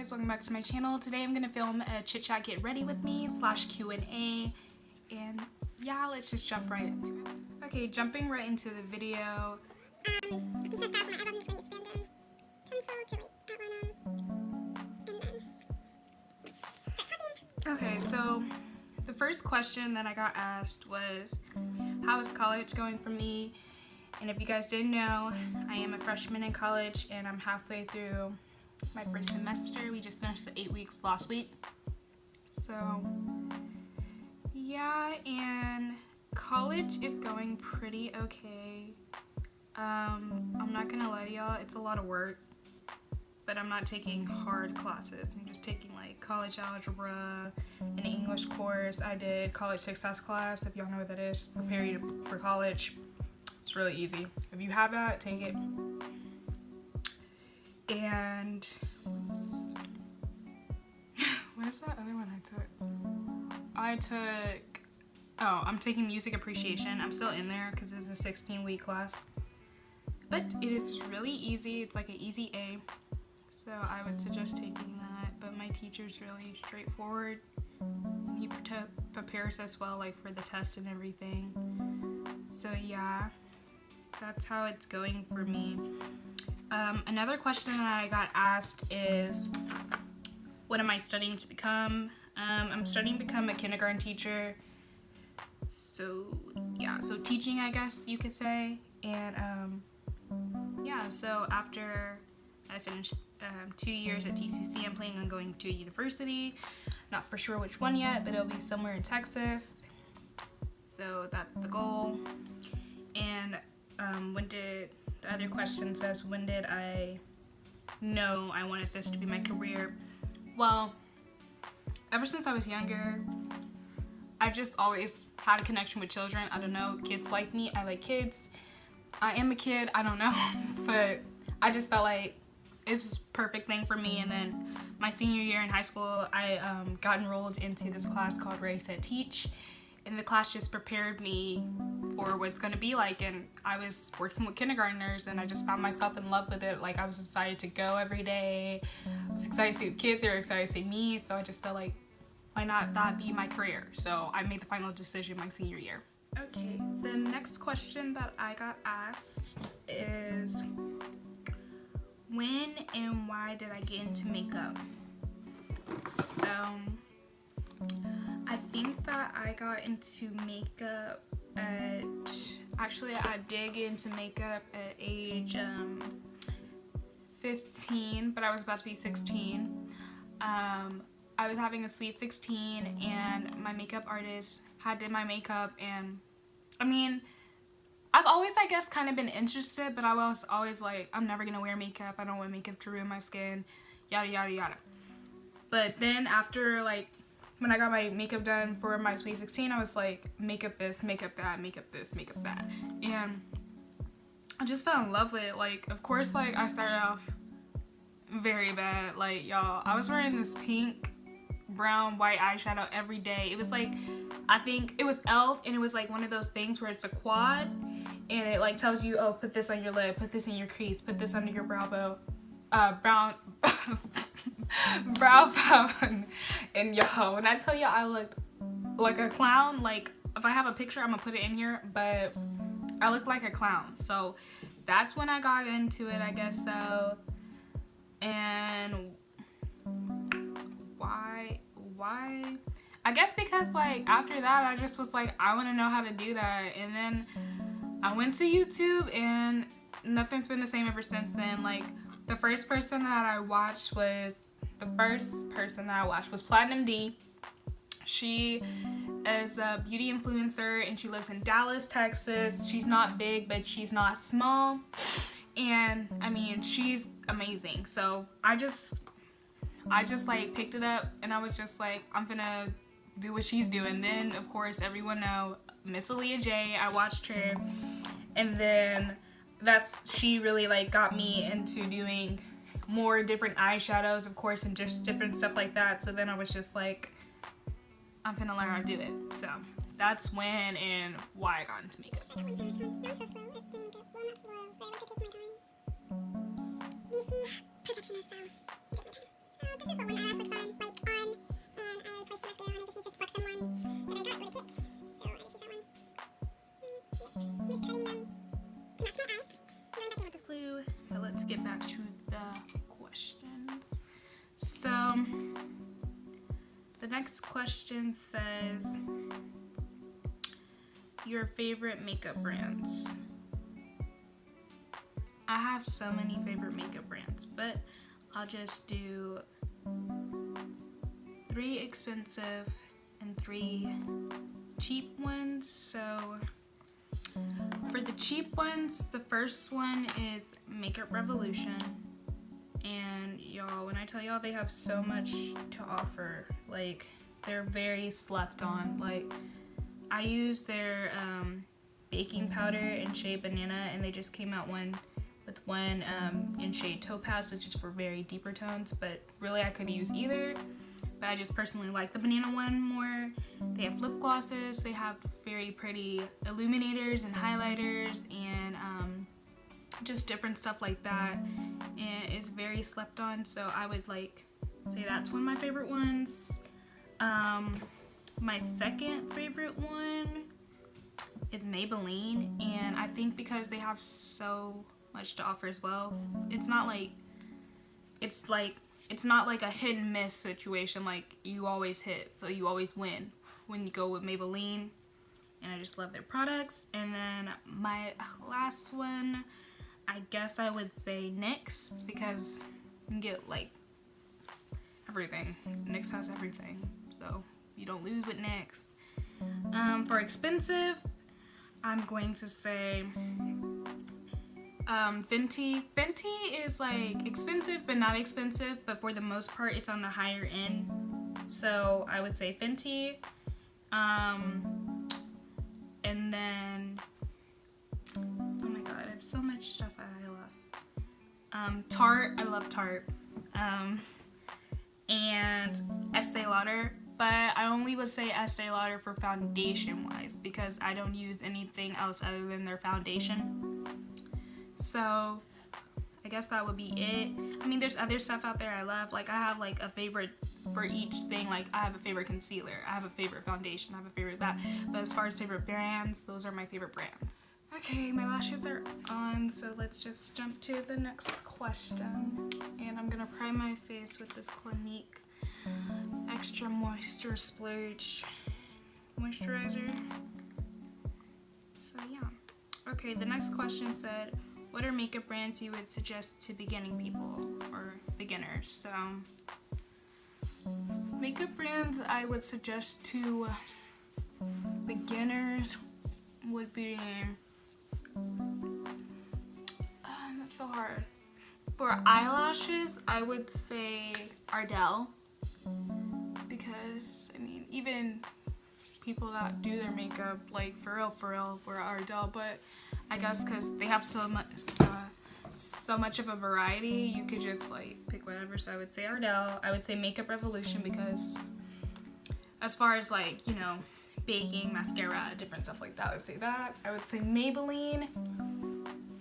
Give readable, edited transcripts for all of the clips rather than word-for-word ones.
guys, welcome back to my channel. Today I'm gonna film a chit chat get ready with me / Q&A, and yeah, let's just jump right into it. Okay, jumping right into the video. I'm gonna start with my eyebrow. I'm just going to expand them pencil to like outline them, and then start copying. Okay, so the first question that I got asked was, how is college going for me? And if you guys didn't know, I am a freshman in college and I'm halfway through my first semester. We just finished the 8 weeks last week. So yeah, and college is going pretty okay. I'm not gonna lie to y'all, it's a lot of work, but I'm not taking hard classes. I'm just taking like college algebra, an English course. I did college success class, if y'all know what that is, prepare you for college. It's really easy. If you have that, take it. And what is that other one I took? I'm taking music appreciation. I'm still in there because it's a 16-week class. But it is really easy. It's like an easy A. So I would suggest taking that. But my teacher's really straightforward. He prepares us well, like for the test and everything. So yeah, that's how it's going for me. Another question that I got asked is, what am I studying to become? I'm studying to become a kindergarten teacher. So yeah, so teaching, I guess you could say. And yeah, so after I finished 2 years at TCC, I'm planning on going to a university. Not for sure which one yet, but it'll be somewhere in Texas. So that's the goal. And the other question says, when did I know I wanted this to be my career? Well, ever since I was younger, I've just always had a connection with children. I don't know, kids like me, I like kids. I am a kid, I don't know, but I just felt like it's a perfect thing for me. And then my senior year in high school, I got enrolled into this class called Ready, Set, Teach. And the class just prepared me for what it's going to be like. And I was working with kindergartners and I just found myself in love with it. Like, I was excited to go every day. I was excited to see the kids, they were excited to see me. So I just felt like, why not that be my career? So I made the final decision my senior year. Okay, the next question that I got asked is, when and why did I get into makeup? So I think that I got into makeup I did get into makeup at age 15, but I was about to be 16. I was having a sweet 16 and my makeup artist had did my makeup, and I mean, I've always, I guess, kind of been interested, but I was always like, I'm never gonna wear makeup. I don't want makeup to ruin my skin, yada yada yada. But then after, like, when I got my makeup done for my sweet 16, I was like, makeup this, makeup that, makeup this, makeup that. And I just fell in love with it. Like, of course, like, I started off very bad. Like, y'all, I was wearing this pink, brown, white eyeshadow every day. It was like, I think it was e.l.f. and it was like one of those things where it's a quad and it like tells you, oh, put this on your lip, put this in your crease, put this under your brow bone. And yo, when I tell you I looked like a clown, like if I have a picture I'm gonna put it in here, but I look like a clown. So that's when I got into it, I guess. So, and why I guess because like after that I just was like, I want to know how to do that. And then I went to YouTube and nothing's been the same ever since then. Like, the first person that I watched was Platinum D. She is a beauty influencer and she lives in Dallas, Texas. She's not big, but she's not small. And I mean, she's amazing. So I just like picked it up and I was just like, I'm gonna do what she's doing. Then of course everyone know Miss Aaliyah J. I watched her, and then she really like got me into doing more different eyeshadows, of course, and just different stuff like that. So then I was just like, I'm gonna learn how to do it. So that's when and why I got into makeup. I got one finish one. Not so slow at doing makeup. Well, not slow, but I like to take my time. You see, perfectionist, so take my time. So, this is what one eyelash looks on, like on, and I replaced the mascara and I just used it to flex someone that I got with a kit. So I just used that one. I'm just cutting them to match my eyes. Going back in with this Clue. But let's get back to the questions. So the next question says your favorite makeup brands. I have so many favorite makeup brands, but I'll just do 3 expensive and 3 cheap ones. So for the cheap ones, the first one is Makeup Revolution. And y'all, when I tell y'all they have so much to offer, like they're very slept on. Like I use their baking powder in shade Banana, and they just came out with one in shade Topaz, which is for very deeper tones, but really I could use either, but I just personally like the Banana one more. They have lip glosses, they have very pretty illuminators and highlighters, and just different stuff like that, and it's very slept on, so I would like say that's one of my favorite ones. My second favorite one is Maybelline, and I think because they have so much to offer as well, it's not like a hit and miss situation, like you always hit, so you always win when you go with Maybelline, and I just love their products. And then my last one, I guess I would say NYX, because you can get like everything. NYX has everything, so you don't lose with NYX. For expensive, I'm going to say Fenty. Fenty is like expensive but not expensive, but for the most part it's on the higher end, so I would say Fenty. And then oh my god, I have so much stuff I love. Tarte, I love Tarte. And Estee Lauder, but I only would say Estee Lauder for foundation wise, because I don't use anything else other than their foundation. So I guess that would be it. I mean, there's other stuff out there I love. Like I have like a favorite for each thing. Like I have a favorite concealer, I have a favorite foundation, I have a favorite that. But as far as favorite brands, those are my favorite brands. Okay, my lashes are on, so let's just jump to the next question. And I'm gonna prime my face with this Clinique Extra Moisture Splurge moisturizer. So yeah. Okay, the next question said, what are makeup brands you would suggest to beginning people or beginners? So makeup brands I would suggest to beginners would be that's so hard. For eyelashes, I would say Ardell, because I mean, even people that do their makeup like for real wear Ardell, but I guess because they have so much of a variety, you could just like pick whatever. So I would say Ardell. I would say Makeup Revolution, because as far as like, you know, baking, mascara, different stuff like that, I would say that. I would say Maybelline.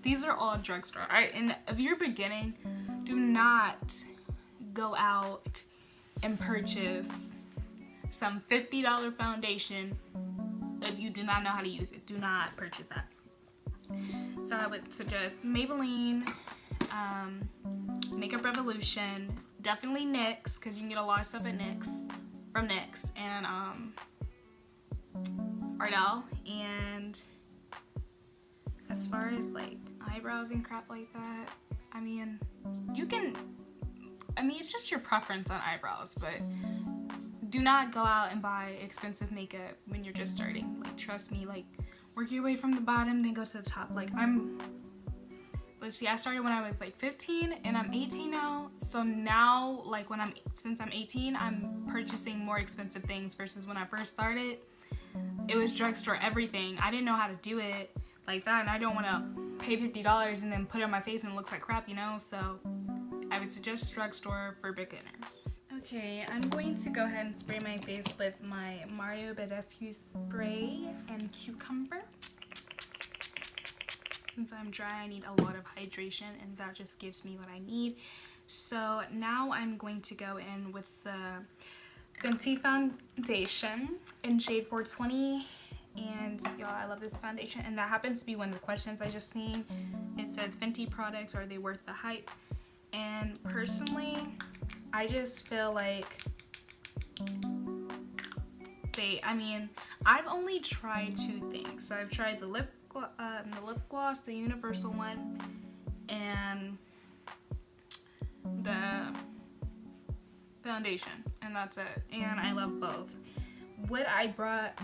These are all drugstore. And if you're beginning, do not go out and purchase some $50 foundation if you do not know how to use it. Do not purchase that. So I would suggest Maybelline, Makeup Revolution, definitely NYX, because you can get a lot of stuff at from NYX, and Ardell. And as far as like eyebrows and crap like that, I mean, it's just your preference on eyebrows, but do not go out and buy expensive makeup when you're just starting. Like, trust me, like, work your way from the bottom, then go to the top. Like, I started when I was like 15, and I'm 18 now. So now, like, since I'm 18, I'm purchasing more expensive things versus when I first started. It was drugstore everything. I didn't know how to do it like that, and I don't want to pay $50 and then put it on my face and it looks like crap, you know? So I would suggest drugstore for beginners. Okay, I'm going to go ahead and spray my face with my Mario Badescu spray and cucumber. Since I'm dry, I need a lot of hydration, and that just gives me what I need. So now I'm going to go in with the Fenty foundation in shade 420. And y'all, I love this foundation, and that happens to be one of the questions I just seen. It says Fenty products, are they worth the hype? And personally, I just feel like I've only tried 2 things. So I've tried the lip gloss, the universal one, and the foundation, and that's it. And I love both. Would I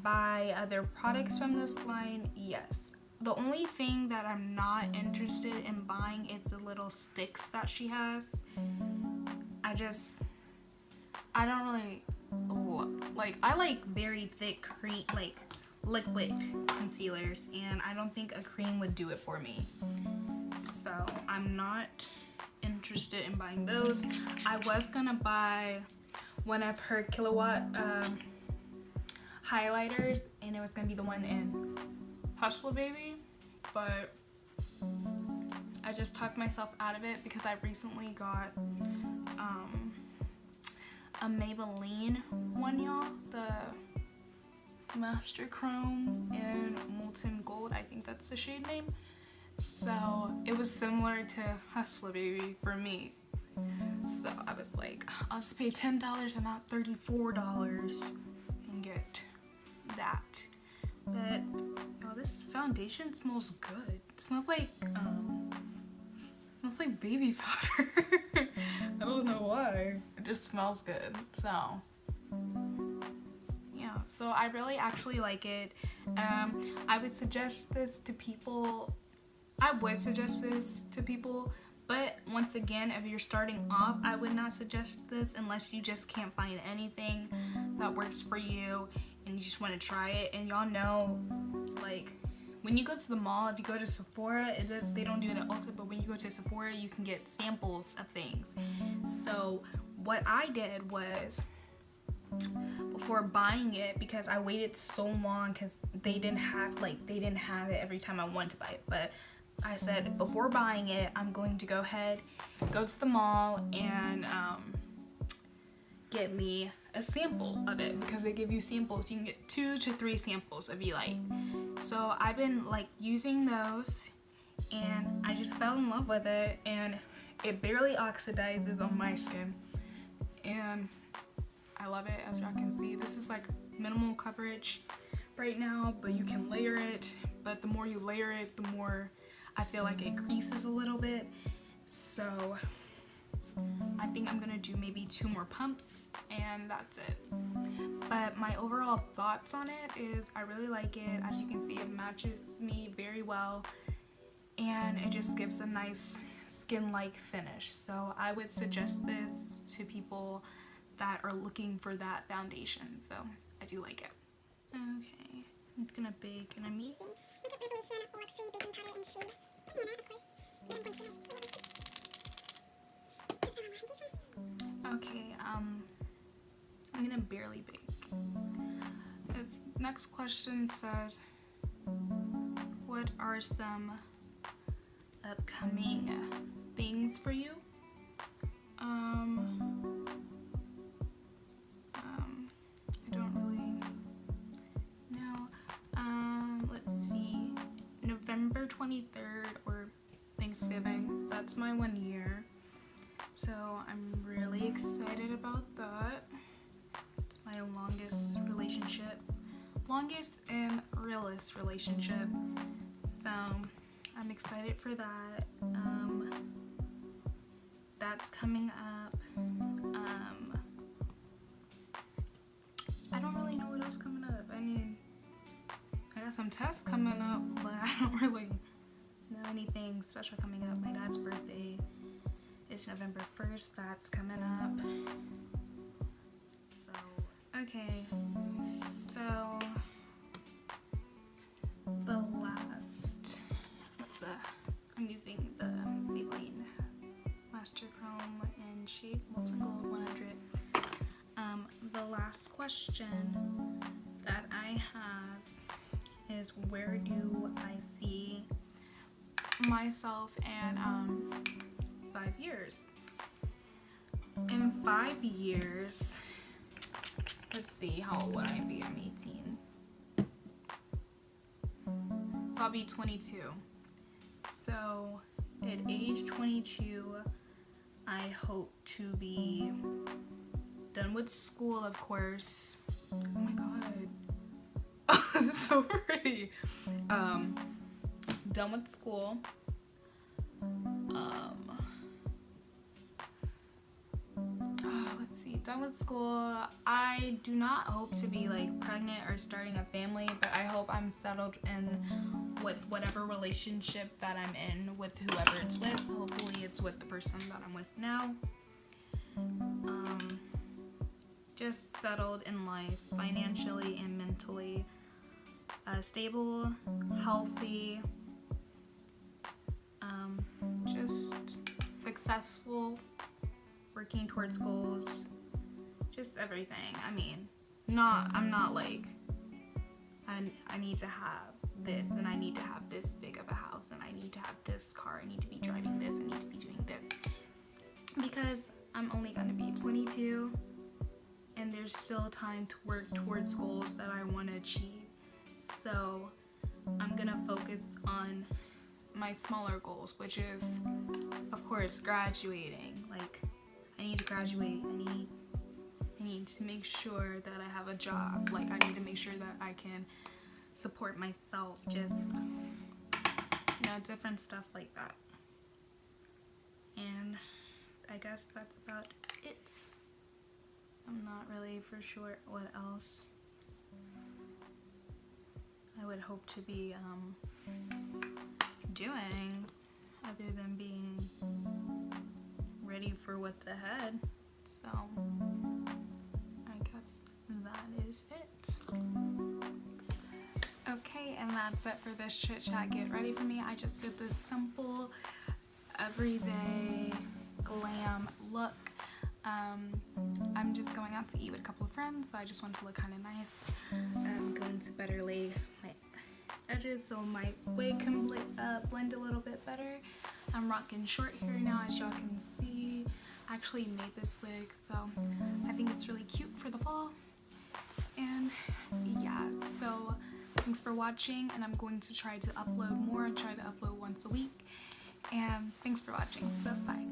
buy other products from this line? Yes. The only thing that I'm not interested in buying is the little sticks that she has. I don't really like. I like very thick cream, like liquid concealers, and I don't think a cream would do it for me. So I'm not interested in buying those. I was gonna buy one of her Killawatt highlighters, and it was gonna be the one in Hustler Baby, but I just talked myself out of it because I recently got a Maybelline one, y'all, the Master Chrome in Molten Gold. I think that's the shade name. So it was similar to Hustler Baby for me. So I was like, I'll just pay $10 and not $34 and get that. But yo, this foundation smells good. It smells like baby powder. I don't know why. It just smells good. So yeah, so I really actually like it. I would suggest this to people. But once again, if you're starting off, I would not suggest this unless you just can't find anything that works for you and you just want to try it. And y'all know, like, when you go to the mall, if you go to Sephora, they don't do it at Ulta, but when you go to Sephora, you can get samples of things. So what I did was, before buying it, because I waited so long because they didn't have it every time I wanted to buy it, but I said before buying it, I'm going to go to the mall and get me a sample of it, because they give you samples. You can get 2 to 3 samples if you like. So I've been like using those, and I just fell in love with it, and it barely oxidizes on my skin, and I love it. As y'all can see, this is like minimal coverage right now, but you can layer it. But the more you layer it, the more I feel like it creases a little bit. So I think I'm gonna do maybe 2 more pumps, and that's it. But my overall thoughts on it is I really like it. As you can see, it matches me very well, and it just gives a nice skin-like finish. So I would suggest this to people that are looking for that foundation. So I do like it. Okay, I'm just gonna bake, and I'm using Makeup Revolution Wax-Free Baking Powder in shade Nana, of course. Then I'm going to okay, I'm gonna barely bake. Its next question says, what are some upcoming things for you? I don't really know. Let's see, November 23rd or Thanksgiving, that's my 1 year. So I'm really excited about that. It's my longest and realest relationship. So I'm excited for that. That's coming up. I don't really know what else coming up. I mean, I got some tests coming up, but I don't really know anything special coming up. My dad's birthday is November 1st. That's coming up. So, okay. So, the last, I'm using the Maybelline Master Chrome in shade Molten Gold 100. The last question that I have is, where do I see myself in 5 years? in 5 years, let's see, how old would I be? I'm 18. So I'll be 22. So at age 22, I hope to be done with school, of course. Oh my god. Oh, this is so pretty. Done with school. Let's see, done with school. I do not hope to be like pregnant or starting a family, but I hope I'm settled in with whatever relationship that I'm in with whoever it's with. Hopefully it's with the person that I'm with now. Just settled in life, financially and mentally, stable, healthy, just successful, working towards goals, just everything. I mean, I'm not like, I need to have this, and I need to have this big of a house, and I need to have this car, I need to be driving this, I need to be doing this, because I'm only gonna be 22, and there's still time to work towards goals that I want to achieve. So I'm gonna focus on my smaller goals, which is, of course, graduating. Like, I need to graduate. I need to make sure that I have a job. Like, I need to make sure that I can support myself. Just, different stuff like that. And I guess that's about it. I'm not really for sure what else I would hope to be doing other than being ready for what's ahead. So I guess that is it. Okay, and that's it for this chit chat. Get ready for me. I just did this simple, everyday glam look. I'm just going out to eat with a couple of friends, so I just want to look kind of nice. I'm going to better lay my edges so my wig can blend a little bit better. I'm rocking short hair now, as y'all can see. I actually made this wig, so I think it's really cute for the fall. And yeah, so thanks for watching, and I'm going to try to upload more, try to upload once a week. And thanks for watching, so bye.